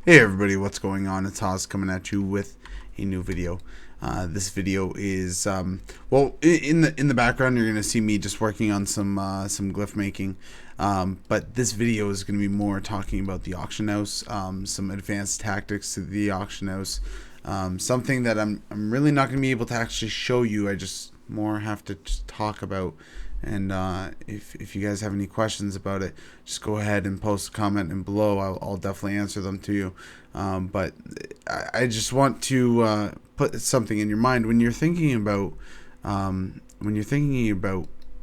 Hey everybody, what's going on? It's Haas coming at you with a new video. This video is in the background you're gonna see me just working on some glyph making, but this video is gonna be more talking about the auction house, some advanced tactics to the auction house, something that I'm really not gonna be able to actually show you. I just more have to just talk about. And if you guys have any questions about it, just go ahead and post a comment and below. I'll definitely answer them to you. But I just want to put something in your mind when you're thinking about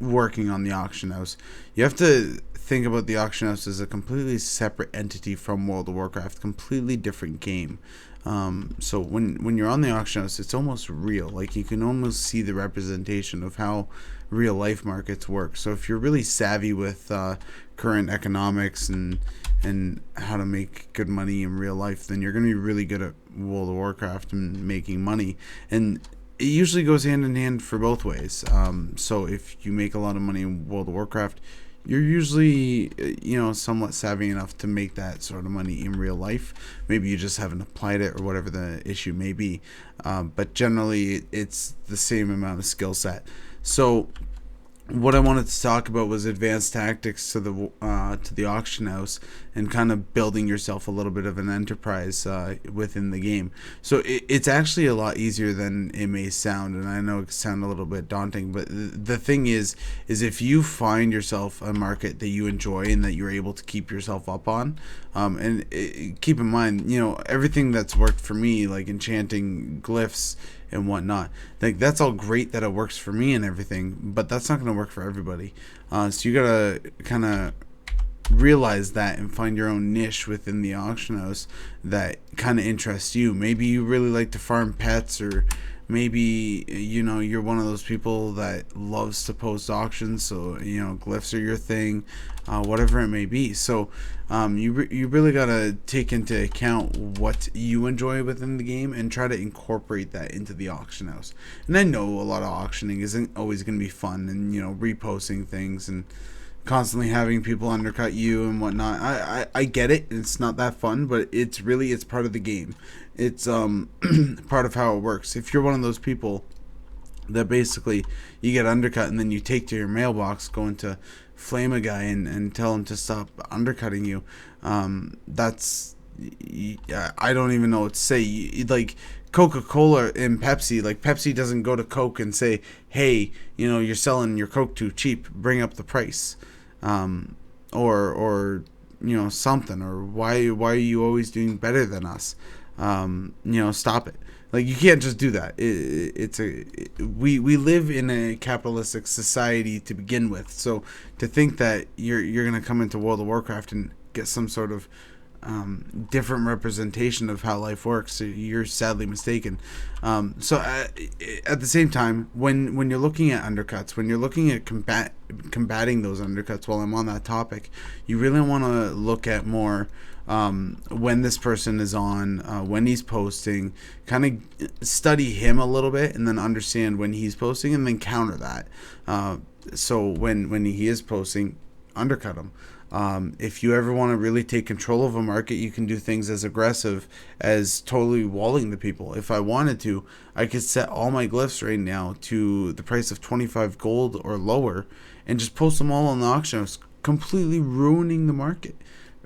working on the auction house. You have to think about the auction house as a completely separate entity from World of Warcraft, completely different game. So when you're on the auction house, it's almost real. Like you can almost see the representation of how real life markets work. So if you're really savvy with current economics and how to make good money in real life, then you're going to be really good at World of Warcraft and making money. And it usually goes hand in hand for both ways. So if you make a lot of money in World of Warcraft, you're usually somewhat savvy enough to make that sort of money in real life. Maybe you just haven't applied it or whatever the issue may be, but generally it's the same amount of skill set. So what I wanted to talk about was advanced tactics to the auction house and kind of building yourself a little bit of an enterprise within the game. So it's actually a lot easier than it may sound, and I know it can sound a little bit daunting, but the thing is if you find yourself a market that you enjoy and that you're able to keep yourself up on, keep in mind, everything that's worked for me, like enchanting glyphs and whatnot. Like that's all great that it works for me and everything, but that's not going to work for everybody. So you gotta kind of realize that and find your own niche within the auction house that kind of interests you. Maybe you really like to farm pets, or maybe you're one of those people that loves to post auctions, so glyphs are your thing, whatever it may be. So you really got to take into account what you enjoy within the game and try to incorporate that into the auction house. And I know a lot of auctioning isn't always going to be fun, and reposting things and constantly having people undercut you and whatnot. I get it. It's not that fun, but it's part of the game. It's part of how it works. If you're one of those people that basically you get undercut and then you take to your mailbox going to flame a guy and tell him to stop undercutting you, that's I don't even know what to say. Like Coca-Cola and Pepsi, like Pepsi doesn't go to Coke and say, hey, you're selling your Coke too cheap, bring up the price, or something, or why are you always doing better than us? Stop it. Like you can't just do that. We live in a capitalistic society to begin with. So to think that you're gonna come into World of Warcraft and get some sort of different representation of how life works, you're sadly mistaken. So at the same time, when you're looking at undercuts, when you're looking at combating those undercuts, while I'm on that topic, you really want to look at more when this person is on, when he's posting, kind of study him a little bit and then understand when he's posting and then counter that. So when he is posting, undercut him. If you ever want to really take control of a market, you can do things as aggressive as totally walling the people. If I wanted to, I could set all my glyphs right now to the price of 25 gold or lower and just post them all on the auction house, completely ruining the market.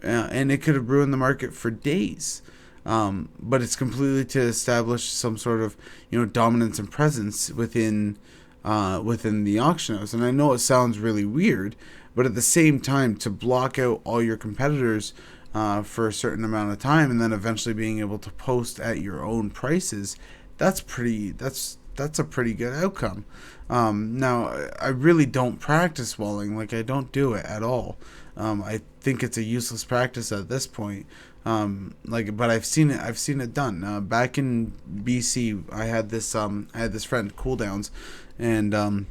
And it could have ruined the market for days. But it's completely to establish some sort of dominance and presence within the auction house. And I know it sounds really weird, but at the same time, to block out all your competitors for a certain amount of time and then eventually being able to post at your own prices, that's a pretty good outcome. Now, I really don't practice walling. Like I don't do it at all. I think it's a useless practice at this point. But I've seen it done. Back in BC, I had this friend, Cooldowns, and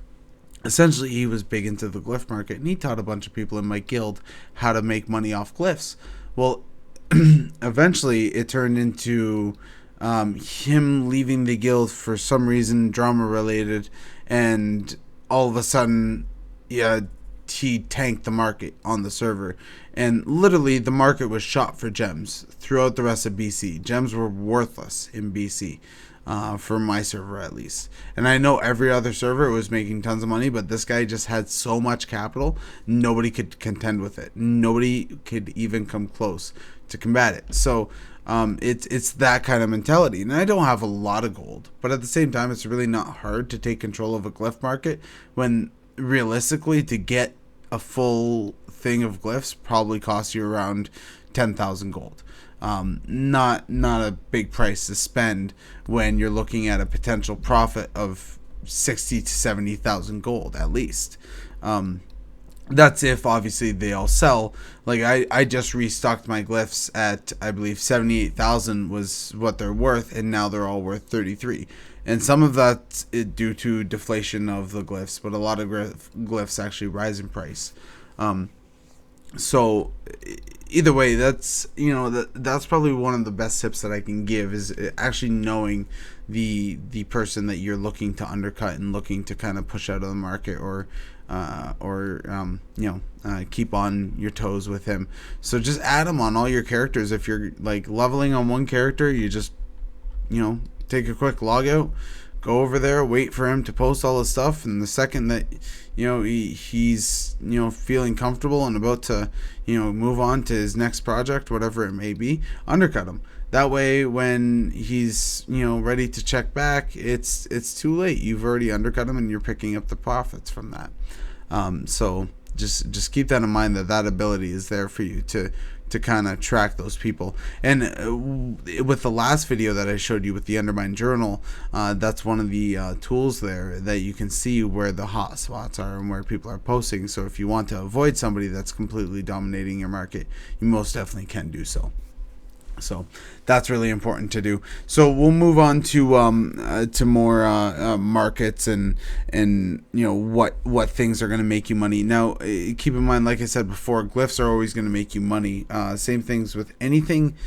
essentially he was big into the glyph market, and he taught a bunch of people in my guild how to make money off glyphs. Well, eventually it turned into him leaving the guild for some reason, drama related, and all of a sudden, yeah, he tanked the market on the server, and literally the market was shot for gems throughout the rest of BC. Gems were worthless in BC, for my server at least. And I know every other server was making tons of money, but this guy just had so much capital, nobody could contend with it. Nobody could even come close to combat it. So it's that kind of mentality. And I don't have a lot of gold, but at the same time, it's really not hard to take control of a glyph market when realistically to get a full thing of glyphs probably costs you around 10,000 gold. Not a big price to spend when you're looking at a potential profit of 60 to 70,000 gold at least. That's if obviously they all sell. Like I just restocked my glyphs at, I believe 78,000 was what they're worth, and now they're all worth 33. And some of that's due to deflation of the glyphs, but a lot of glyphs actually rise in price. So either way, that's that's probably one of the best tips that I can give, is actually knowing the person that you're looking to undercut and looking to kind of push out of the market, or keep on your toes with him. So just add him on all your characters. If you're like leveling on one character, you just take a quick log out, go over there, wait for him to post all his stuff, and the second that he's feeling comfortable and about to move on to his next project, whatever it may be, undercut him. That way when he's ready to check back, it's too late. You've already undercut him and you're picking up the profits from that. So just keep that in mind, that ability is there for you to kind of track those people. And with the last video that I showed you with the Undermine Journal, that's one of the tools there that you can see where the hot spots are and where people are posting. So if you want to avoid somebody that's completely dominating your market, you most definitely can do so. So that's really important to do. So we'll move on to more markets and what things are going to make you money. Now keep in mind, like I said before, glyphs are always going to make you money. Same things with anything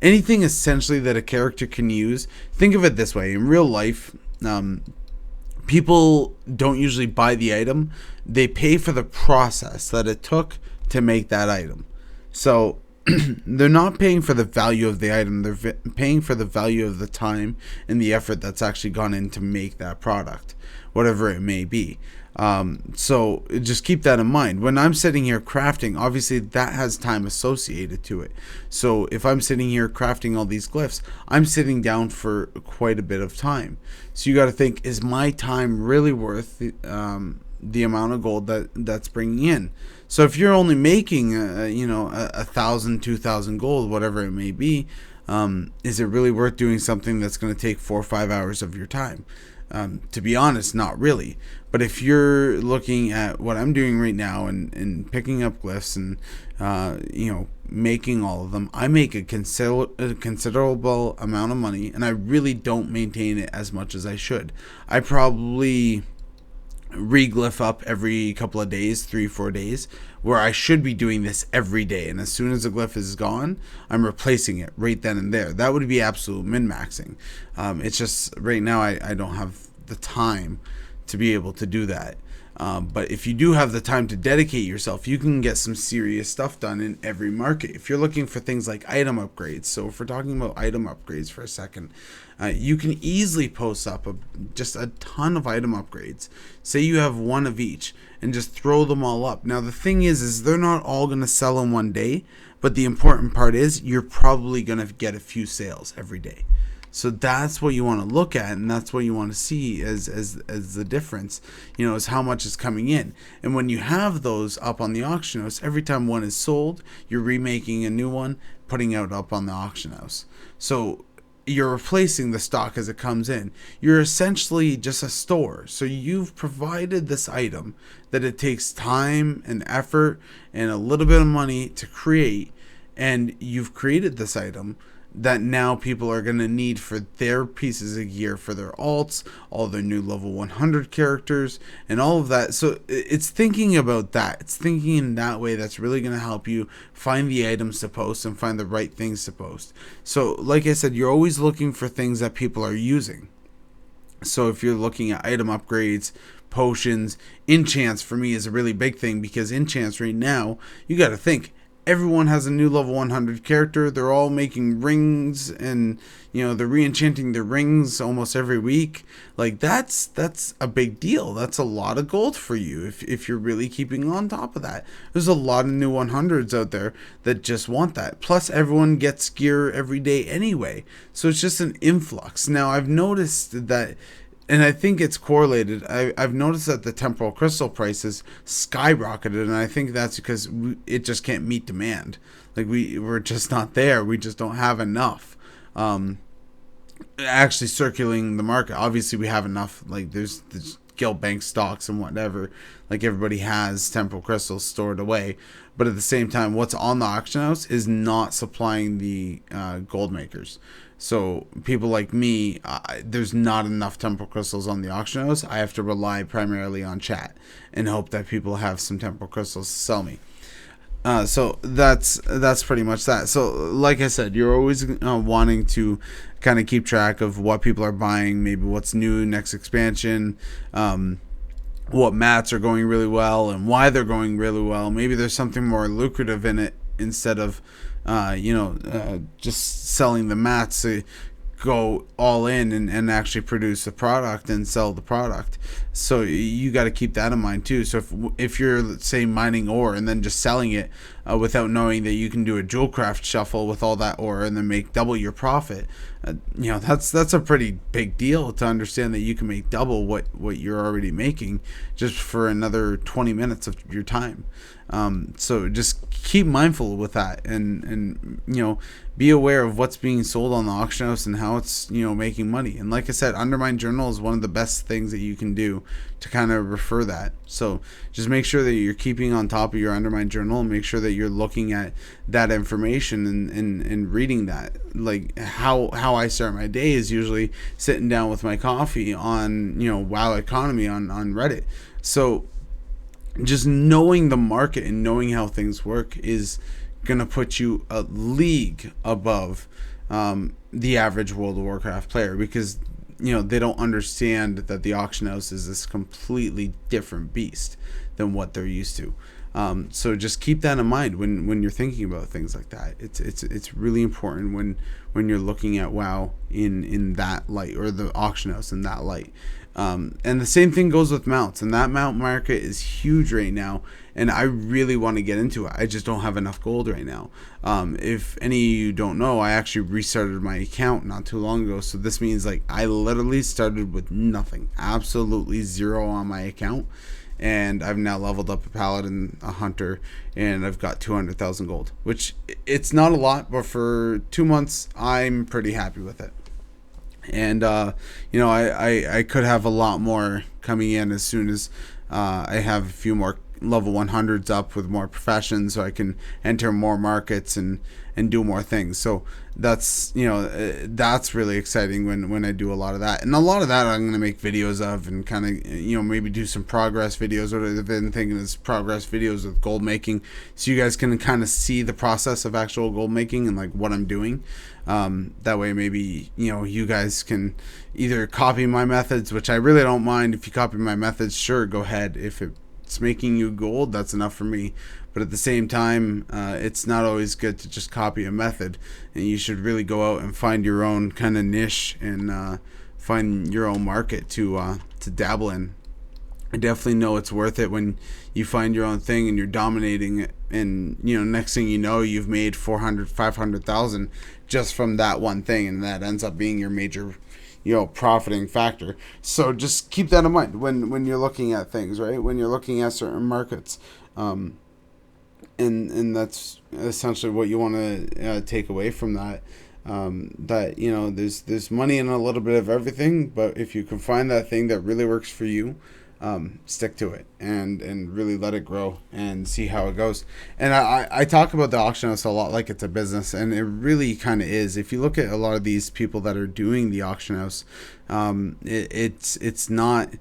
essentially that a character can use. Think of it this way: in real life, people don't usually buy the item; they pay for the process that it took to make that item. So they're not paying for the value of the item, they're paying for the value of the time and the effort that's actually gone in to make that product, whatever it may be. So just keep that in mind. When I'm sitting here crafting, obviously that has time associated to it. So if I'm sitting here crafting all these glyphs, I'm sitting down for quite a bit of time. So you got to think, is my time really worth the amount of gold that's bringing in? So if you're only making 1,000, 2,000 gold, whatever it may be, is it really worth doing something that's going to take 4 or 5 hours of your time? To be honest, not really. But if you're looking at what I'm doing right now and picking up glyphs and making all of them, I make a considerable amount of money, and I really don't maintain it as much as I should. I probably reglyph up every couple of days, 3-4 days, where I should be doing this every day. And as soon as the glyph is gone, I'm replacing it right then and there. That would be absolute min-maxing. It's just right now I don't have the time to be able to do that. But if you do have the time to dedicate yourself, you can get some serious stuff done in every market. If you're looking for things like item upgrades, so if we're talking about item upgrades for a second, you can easily post up just a ton of item upgrades. Say you have one of each and just throw them all up. Now the thing is they're not all going to sell in one day, but the important part is you're probably going to get a few sales every day. So that's what you want to look at, and that's what you want to see as the difference, is how much is coming in. And when you have those up on the auction house, every time one is sold, you're remaking a new one, putting it up on the auction house. So you're replacing the stock as it comes in. You're essentially just a store. So you've provided this item that it takes time and effort and a little bit of money to create, and you've created this item that now people are going to need for their pieces of gear, for their alts, all their new level 100 characters, and all of that. So it's thinking about that. It's thinking in that way that's really going to help you find the items to post and find the right things to post. So like I said, you're always looking for things that people are using. So if you're looking at item upgrades, potions. Enchants for me is a really big thing, because enchants right now, you got to think, everyone has a new level 100 character. They're all making rings, and they're re-enchanting their rings almost every week. Like that's a big deal. That's a lot of gold for you if you're really keeping on top of that. There's a lot of new 100s out there that just want that. Plus everyone gets gear every day anyway, so it's just an influx. Now I've noticed that, and I think it's correlated. I've noticed that the temporal crystal prices skyrocketed, and I think that's because it just can't meet demand. Like we're just not there. We just don't have enough. Actually circulating the market. Obviously, we have enough. Like there's guild bank stocks and whatever. Like everybody has temporal crystals stored away, but at the same time, what's on the auction house is not supplying the gold makers. So people like me, there's not enough temporal crystals on the auction house. I have to rely primarily on chat and hope that people have some temporal crystals to sell me. So that's pretty much that. So like I said, you're always wanting to kind of keep track of what people are buying, maybe what's new next expansion, what mats are going really well and why they're going really well. Maybe there's something more lucrative in it instead of just selling the mats. To go all in and actually produce the product and sell the product. So you got to keep that in mind too. So if you're, let's say, mining ore and then just selling it without knowing that you can do a jewel craft shuffle with all that ore and then make double your profit, that's a pretty big deal to understand that you can make double what you're already making just for another 20 minutes of your time. So just keep mindful with that, and be aware of what's being sold on the auction house and how it's making money. And like I said, Undermine Journal is one of the best things that you can do to kind of refer that. So just make sure that you're keeping on top of your Undermine Journal, and make sure that you're looking at that information and reading that. Like how I start my day is usually sitting down with my coffee on WoW Economy on Reddit. So just knowing the market and knowing how things work is gonna put you a league above the average World of Warcraft player, because they don't understand that the auction house is this completely different beast than what they're used to. So just keep that in mind when you're thinking about things like that. It's really important when you're looking at WoW in that light, or the auction house in that light. And the same thing goes with mounts, and that mount market is huge right now, and I really want to get into it. I just don't have enough gold right now. If any of you don't know, I actually restarted my account not too long ago, so this means like I literally started with nothing, absolutely zero on my account, and I've now leveled up a paladin, a hunter, and I've got 200,000 gold, which it's not a lot, but for 2 months I'm pretty happy with it. And I could have a lot more coming in as soon as I have a few more level 100s up with more professions, so I can enter more markets and do more things. So that's that's really exciting when I do a lot of that. And a lot of that I'm going to make videos of, and kind of maybe do some progress videos. What I've been thinking is progress videos with gold making, so you guys can kind of see the process of actual gold making and like what I'm doing. That way maybe you guys can either copy my methods, which I really don't mind. If you copy my methods, sure, go ahead. If it's making you gold, that's enough for me. But at the same time, it's not always good to just copy a method, and you should really go out and find your own kind of niche and find your own market to dabble in. I definitely know it's worth it when you find your own thing and you're dominating it, and next thing you know, you've made 400, 500,000 just from that one thing, and that ends up being your major profiting factor. So just keep that in mind when you're looking at things, right? When you're looking at certain markets, and that's essentially what you want to take away from that. That there's money in a little bit of everything, but if you can find that thing that really works for you, stick to it and really let it grow and see how it goes. And I talk about the auction house a lot like it's a business, and it really kind of is. If you look at a lot of these people that are doing the auction house, it's not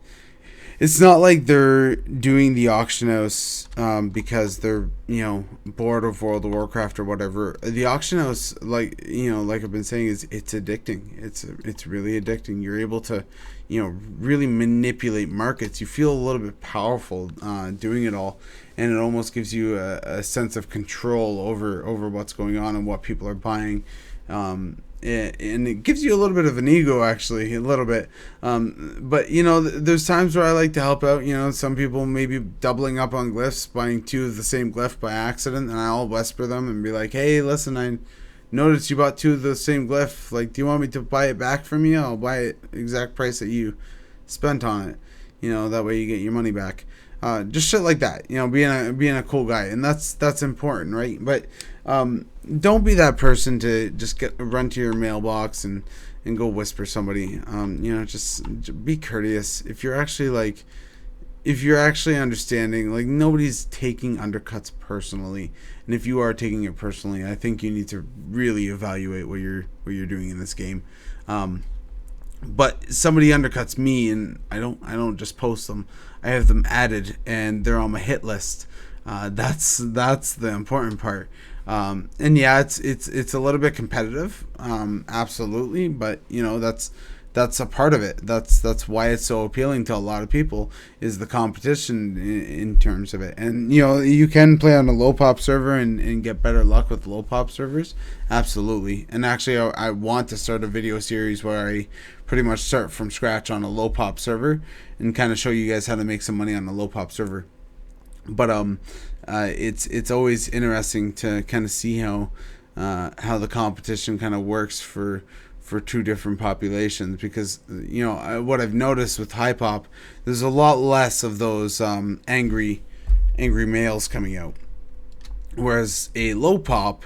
it's not like they're doing the auction house because they're bored of World of Warcraft or whatever. The auction house, like like I've been saying, is it's addicting. It's really addicting. You're able to really manipulate markets. You feel a little bit powerful doing it all, and it almost gives you a sense of control over what's going on and what people are buying. And it gives you a little bit of an ego, actually, a little bit. But there's times where I like to help out. Some people maybe doubling up on glyphs, buying two of the same glyph by accident, and I'll whisper them and be like, "Hey, listen, I noticed you bought two of the same glyph. Like, do you want me to buy it back from you? I'll buy it exact price that you spent on it. That way you get your money back." Just shit like that. Being a cool guy, and that's important, right? But don't be that person to just run to your mailbox and go whisper somebody. Just be courteous. If you're actually understanding, like, nobody's taking undercuts personally, and if you are taking it personally, I think you need to really evaluate what you're doing in this game. But somebody undercuts me, and I don't just post them. I have them added, and they're on my hit list. That's the important part. And yeah, it's a little bit competitive, absolutely. But that's a part of it. That's why it's so appealing to a lot of people, is the competition in terms of it. And you can play on a low pop server and get better luck with low pop servers, absolutely. And actually, I want to start a video series where I pretty much start from scratch on a low pop server and kind of show you guys how to make some money on a low pop server. But it's always interesting to kind of see how the competition kind of works for two different populations, because what I've noticed with high pop, there's a lot less of those angry males coming out, whereas a low pop,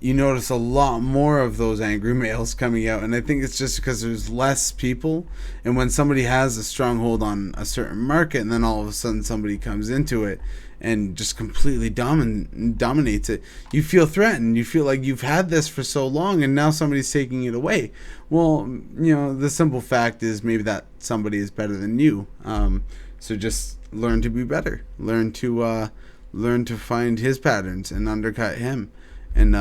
you notice a lot more of those angry males coming out. And I think it's just because there's less people, and when somebody has a stronghold on a certain market, and then all of a sudden somebody comes into it and just completely dominates it, you feel threatened. You feel like you've had this for so long, and now somebody's taking it away. Well, the simple fact is maybe that somebody is better than you. So just learn to be better. Learn to find his patterns and undercut him, and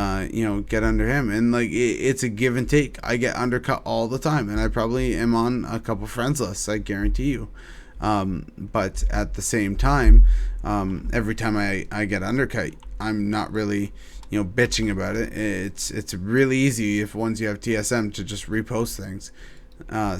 get under him. And like it's a give and take. I get undercut all the time, and I probably am on a couple friends lists, I guarantee you. But at the same time, every time I get undercut, I'm not really bitching about it. It's really easy, if once you have TSM, to just repost things.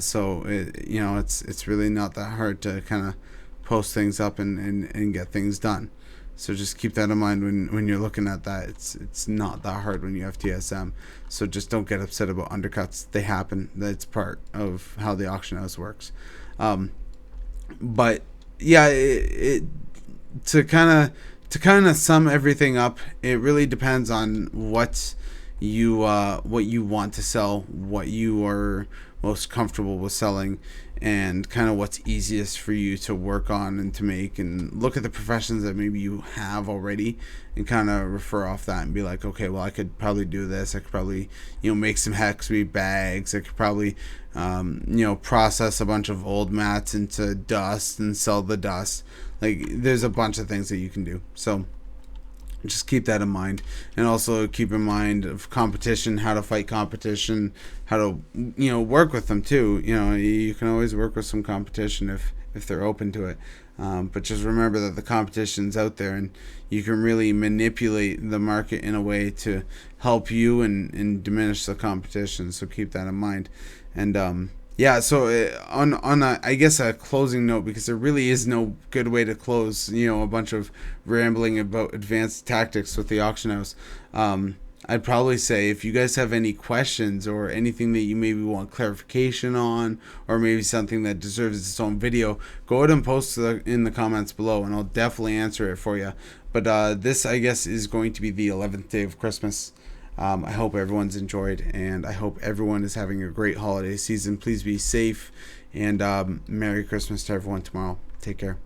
So it's really not that hard to kind of post things up and get things done. So just keep that in mind when you're looking at that. It's not that hard when you have TSM. So just don't get upset about undercuts. They happen. That's part of how the auction house works. But yeah, to kind of sum everything up, it really depends on what you want to sell, what you are most comfortable with selling, and kind of what's easiest for you to work on and to make, and look at the professions that maybe you have already and kind of refer off that and be like, okay, well, I could probably do this. I could probably make some Hexby bags. I could probably process a bunch of old mats into dust and sell the dust. Like, there's a bunch of things that you can do. So just keep that in mind, and also keep in mind of competition, how to fight competition, how to work with them too. You can always work with some competition if they're open to it. But just remember that the competition's out there, and you can really manipulate the market in a way to help you and diminish the competition. So keep that in mind. And yeah, so on I guess a closing note, because there really is no good way to close, a bunch of rambling about advanced tactics with the auction house. I'd probably say, if you guys have any questions or anything that you maybe want clarification on, or maybe something that deserves its own video, go ahead and post in the comments below, and I'll definitely answer it for you. But this, I guess, is going to be the 11th day of Christmas. I hope everyone's enjoyed, and I hope everyone is having a great holiday season. Please be safe, and Merry Christmas to everyone tomorrow. Take care.